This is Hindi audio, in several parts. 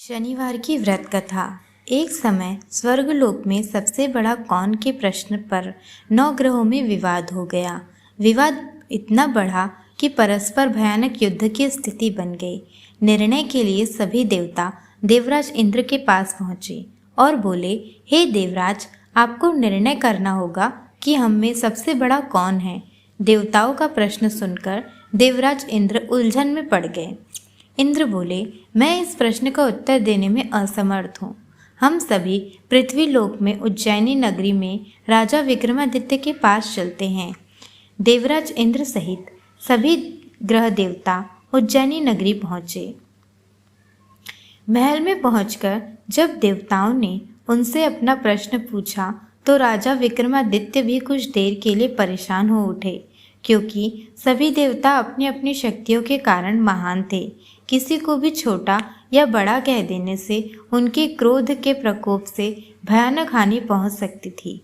शनिवार की व्रत कथा। एक समय स्वर्गलोक में सबसे बड़ा कौन के प्रश्न पर 9 ग्रहों में विवाद हो गया। विवाद इतना बढ़ा कि परस्पर भयानक युद्ध की स्थिति बन गई। निर्णय के लिए सभी देवता देवराज इंद्र के पास पहुँचे और बोले, हे देवराज, आपको निर्णय करना होगा कि हम में सबसे बड़ा कौन है। देवताओं का प्रश्न सुनकर देवराज इंद्र उलझन में पड़ गए। इंद्र बोले, मैं इस प्रश्न का उत्तर देने में असमर्थ हूँ। हम सभी पृथ्वीलोक में उज्जैनी नगरी में राजा विक्रमादित्य के पास चलते हैं। देवराज इंद्र सहित सभी ग्रह देवता उज्जैनी नगरी पहुँचे। महल में पहुंचकर जब देवताओं ने उनसे अपना प्रश्न पूछा तो राजा विक्रमादित्य भी कुछ देर के लिए परेशान हो उठे, क्योंकि सभी देवता अपनी अपनी शक्तियों के कारण महान थे। किसी को भी छोटा या बड़ा कह देने से उनके क्रोध के प्रकोप से भयानक हानि पहुंच सकती थी।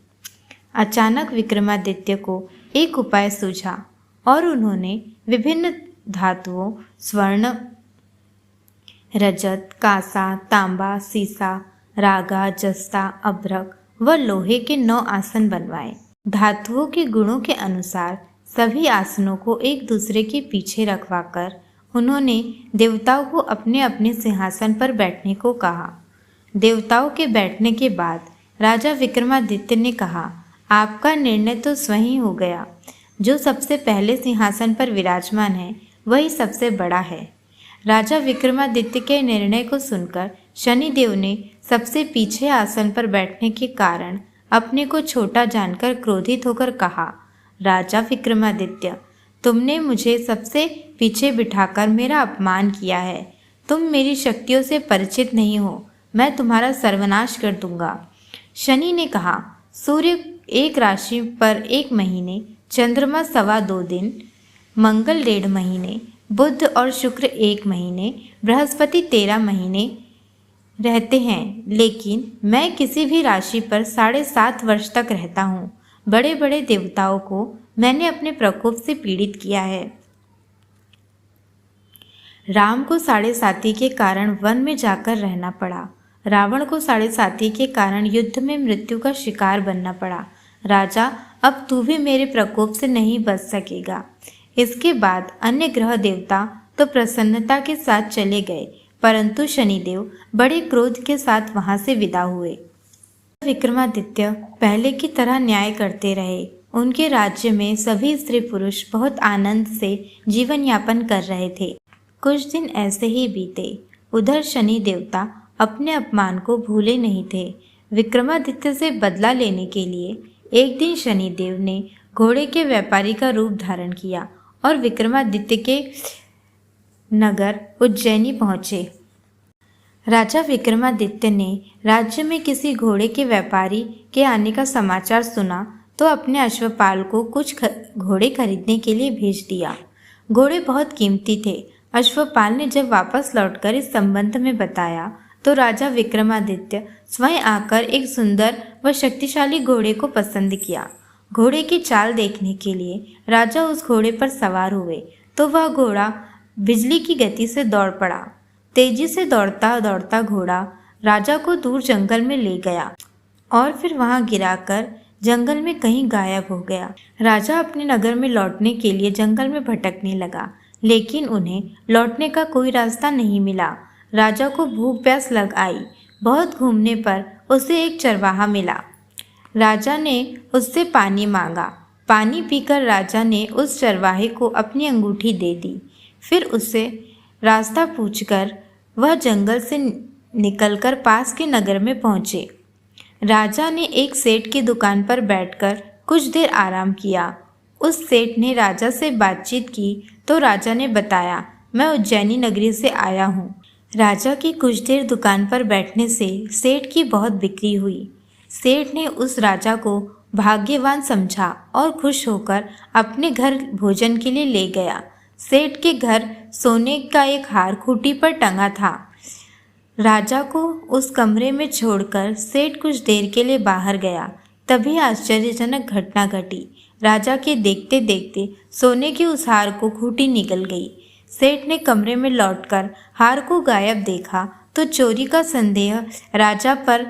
अचानक विक्रमादित्य को एक उपाय सूझा और उन्होंने विभिन्न धातुओं स्वर्ण, रजत, कांसा, तांबा, सीसा, रागा, जस्ता, अभ्रक व लोहे के 9 आसन बनवाए। धातुओं के गुणों के अनुसार सभी आसनों को एक दूसरे के पीछे रखवाकर उन्होंने देवताओं को अपने अपने सिंहासन पर बैठने को कहा। देवताओं के बैठने के बाद राजा विक्रमादित्य ने कहा, आपका निर्णय तो स्वयं हो गया। जो सबसे पहले सिंहासन पर विराजमान है वही सबसे बड़ा है। राजा विक्रमादित्य के निर्णय को सुनकर शनिदेव ने सबसे पीछे आसन पर बैठने के कारण अपने को छोटा जानकर क्रोधित होकर कहा, राजा विक्रमादित्य, तुमने मुझे सबसे पीछे बिठाकर मेरा अपमान किया है। तुम मेरी शक्तियों से परिचित नहीं हो। मैं तुम्हारा सर्वनाश कर दूंगा। शनि ने कहा, सूर्य एक राशि पर 1 महीने, चंद्रमा 2.25 दिन, मंगल 1.5 महीने, बुध और शुक्र 1 महीने, बृहस्पति 13 महीने रहते हैं, लेकिन मैं किसी भी राशि पर 7.5 वर्ष तक रहता हूँ। बड़े बड़े देवताओं को मैंने अपने प्रकोप से पीड़ित किया है। राम को 7.5 के कारण वन में जाकर रहना पड़ा। रावण को 7.5 के कारण युद्ध में मृत्यु का शिकार बनना पड़ा। राजा, अब तू भी मेरे प्रकोप से नहीं बच सकेगा। इसके बाद अन्य ग्रह देवता तो प्रसन्नता के साथ चले गए, परंतु शनिदेव बड़े क्रोध के साथ वहां से विदा हुए। विक्रमादित्य पहले की तरह न्याय करते रहे। उनके राज्य में सभी स्त्री पुरुष बहुत आनंद से जीवन यापन कर रहे थे। कुछ दिन ऐसे ही बीते। उधर शनि देवता अपने अपमान को भूले नहीं थे। विक्रमादित्य से बदला लेने के लिए एक दिन शनिदेव ने घोड़े के व्यापारी का रूप धारण किया और विक्रमादित्य के नगर उज्जैनी पहुँचे। राजा विक्रमादित्य ने राज्य में किसी घोड़े के व्यापारी के आने का समाचार सुना तो अपने अश्वपाल को कुछ घोड़े खरीदने के लिए भेज दिया। घोड़े बहुत कीमती थे। अश्वपाल ने जब वापस लौटकर इस संबंध में बताया तो राजा विक्रमादित्य स्वयं आकर एक सुंदर व शक्तिशाली घोड़े को पसंद किया। घोड़े की चाल देखने के लिए राजा उस घोड़े पर सवार हुए तो वह घोड़ा बिजली की गति से दौड़ पड़ा। तेजी से दौड़ता दौड़ता घोड़ा राजा को दूर जंगल में ले गया और फिर वहां गिराकर जंगल में कहीं गायब हो गया। राजा अपने नगर में लौटने के लिए जंगल में भटकने लगा, लेकिन उन्हें लौटने का कोई रास्ता नहीं मिला। राजा को भूख प्यास लग आई। बहुत घूमने पर उसे एक चरवाहा मिला। राजा ने उससे पानी मांगा। पानी पीकर राजा ने उस चरवाहे को अपनी अंगूठी दे दी। फिर उससे रास्ता पूछकर वह जंगल से निकलकर पास के नगर में पहुँचे। राजा ने एक सेठ की दुकान पर बैठकर कुछ देर आराम किया। उस सेठ ने राजा से बातचीत की तो राजा ने बताया, मैं उज्जैनी नगरी से आया हूँ। राजा की कुछ देर दुकान पर बैठने से सेठ की बहुत बिक्री हुई। सेठ ने उस राजा को भाग्यवान समझा और खुश होकर अपने घर भोजन के लिए ले गया। सेठ के घर सोने का एक हार खूंटी पर टंगा था। राजा को उस कमरे में छोड़कर सेठ कुछ देर के लिए बाहर गया। तभी आश्चर्यजनक घटना घटी। राजा के देखते देखते सोने के उस हार को खूंटी निगल गई। सेठ ने कमरे में लौटकर हार को गायब देखा तो चोरी का संदेह राजा पर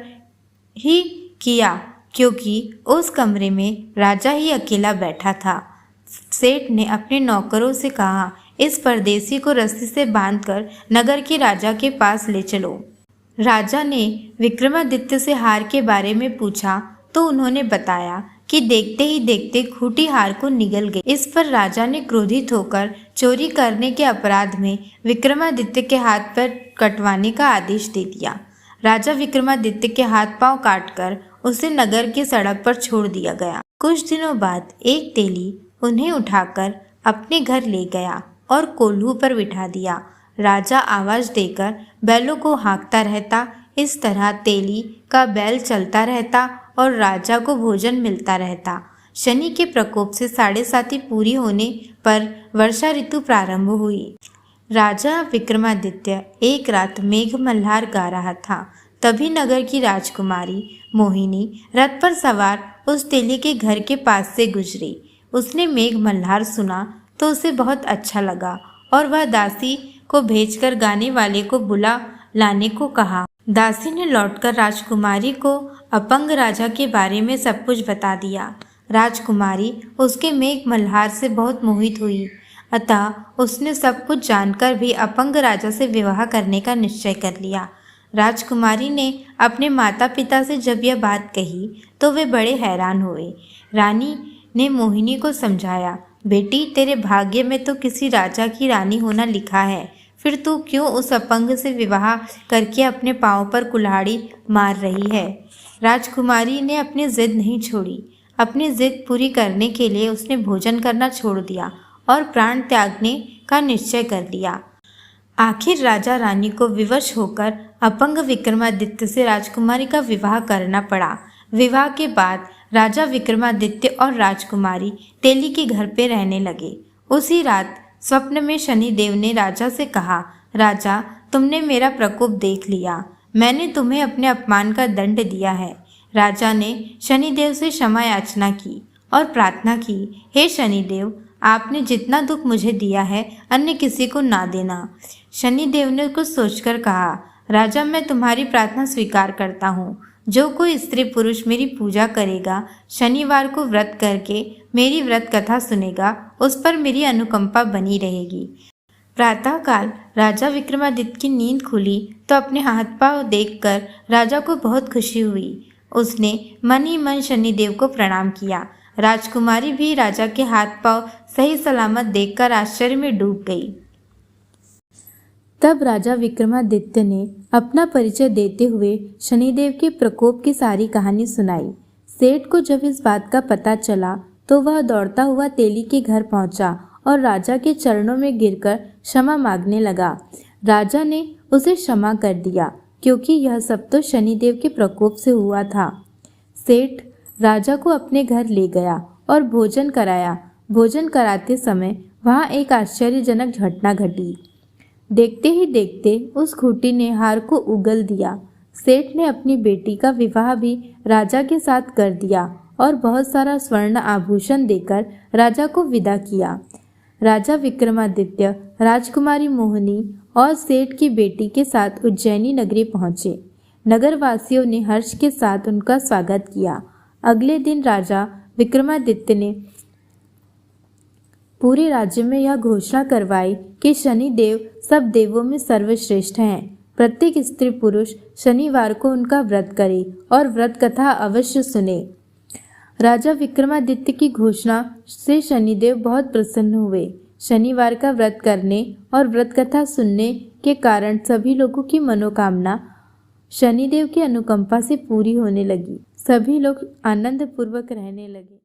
ही किया, क्योंकि उस कमरे में राजा ही अकेला बैठा था। सेठ ने अपने नौकरों से कहा, इस परदेसी को रस्सी से बांधकर नगर के राजा के पास ले चलो। राजा ने विक्रमादित्य से हार के बारे में पूछा तो उन्होंने बताया कि देखते ही देखते खूंटी हार को निगल गई। इस पर राजा ने क्रोधित होकर चोरी करने के अपराध में विक्रमादित्य के हाथ पैर कटवाने का आदेश दे दिया। राजा विक्रमादित्य के हाथ पांव काटकर उसे नगर की सड़क पर छोड़ दिया गया। कुछ दिनों बाद एक तेली उन्हें उठाकर अपने घर ले गया और कोल्हू पर बिठा दिया। राजा आवाज देकर बैलों को हाँकता रहता। इस तरह तेली का बैल चलता रहता और राजा को भोजन मिलता रहता। शनि के प्रकोप से 7.5 पूरी होने पर वर्षा ऋतु प्रारंभ हुई। राजा विक्रमादित्य एक रात मेघ मल्हार गा रहा था। तभी नगर की राजकुमारी मोहिनी रथ पर सवार उस तेली के घर के पास से गुजरी। उसने मेघ मल्हार सुना तो उसे बहुत अच्छा लगा और वह दासी को भेजकर गाने वाले को बुला लाने को कहा। दासी ने लौटकर राजकुमारी को अपंग राजा के बारे में सब कुछ बता दिया। राजकुमारी उसके मेघ मल्हार से बहुत मोहित हुई, अतः उसने सब कुछ जानकर भी अपंग राजा से विवाह करने का निश्चय कर लिया। राजकुमारी ने अपने माता पिता से जब यह बात कही तो वे बड़े हैरान हुए। रानी ने मोहिनी को समझाया, बेटी तेरे भाग्य में तो किसी राजा की रानी होना लिखा है, फिर तू क्यों उस अपंग से विवाह करके अपने पाँव पर कुल्हाड़ी मार रही है। राजकुमारी ने अपनी जिद नहीं छोड़ी। अपनी जिद पूरी करने के लिए उसने भोजन करना छोड़ दिया और प्राण त्यागने का निश्चय कर लिया। आखिर राजा रानी को विवश होकर अपंग विक्रमादित्य से राजकुमारी का विवाह करना पड़ा। विवाह के बाद राजा विक्रमादित्य और राजकुमारी तेली के घर पे रहने लगे। उसी रात स्वप्न में शनिदेव ने राजा से कहा, राजा तुमने मेरा प्रकोप देख लिया, मैंने तुम्हें अपने अपमान का दंड दिया है। राजा ने शनिदेव से क्षमा याचना की और प्रार्थना की, हे शनिदेव आपने जितना दुख मुझे दिया है अन्य किसी को ना देना। शनिदेव ने कुछ सोचकर कहा, राजा मैं तुम्हारी प्रार्थना स्वीकार करता हूँ। जो कोई स्त्री पुरुष मेरी पूजा करेगा, शनिवार को व्रत करके मेरी व्रत कथा सुनेगा, उस पर मेरी अनुकंपा बनी रहेगी। प्रातःकाल राजा विक्रमादित्य की नींद खुली तो अपने हाथ पांव देखकर राजा को बहुत खुशी हुई। उसने मन ही मन शनिदेव को प्रणाम किया। राजकुमारी भी राजा के हाथ पांव सही सलामत देखकर आश्चर्य में डूब गई। तब राजा विक्रमादित्य ने अपना परिचय देते हुए शनिदेव के प्रकोप की सारी कहानी सुनाई। सेठ को जब इस बात का पता चला तो वह दौड़ता हुआ तेली के घर पहुंचा और राजा के चरणों में गिरकर क्षमा मांगने लगा। राजा ने उसे क्षमा कर दिया क्योंकि यह सब तो शनिदेव के प्रकोप से हुआ था। सेठ राजा को अपने घर ले गया और भोजन कराया। भोजन कराते समय वहाँ एक आश्चर्यजनक घटना घटी। देखते ही देखते उस खूंटी ने हार को उगल दिया। सेठ ने अपनी बेटी का विवाह भी राजा के साथ कर दिया और बहुत सारा स्वर्ण आभूषण देकर राजा को विदा किया। राजा विक्रमादित्य राजकुमारी मोहिनी और सेठ की बेटी के साथ उज्जैनी नगरी पहुंचे। नगरवासियों ने हर्ष के साथ उनका स्वागत किया। अगले दिन राजा विक्रमादित्य ने पूरे राज्य में यह घोषणा करवाई कि शनिदेव सब देवों में सर्वश्रेष्ठ हैं। प्रत्येक स्त्री पुरुष शनिवार को उनका व्रत करे और व्रत कथा अवश्य सुने। राजा विक्रमादित्य की घोषणा से शनिदेव बहुत प्रसन्न हुए। शनिवार का व्रत करने और व्रत कथा सुनने के कारण सभी लोगों की मनोकामना शनिदेव की अनुकंपा से पूरी होने लगी। सभी लोग आनंद पूर्वक रहने लगे।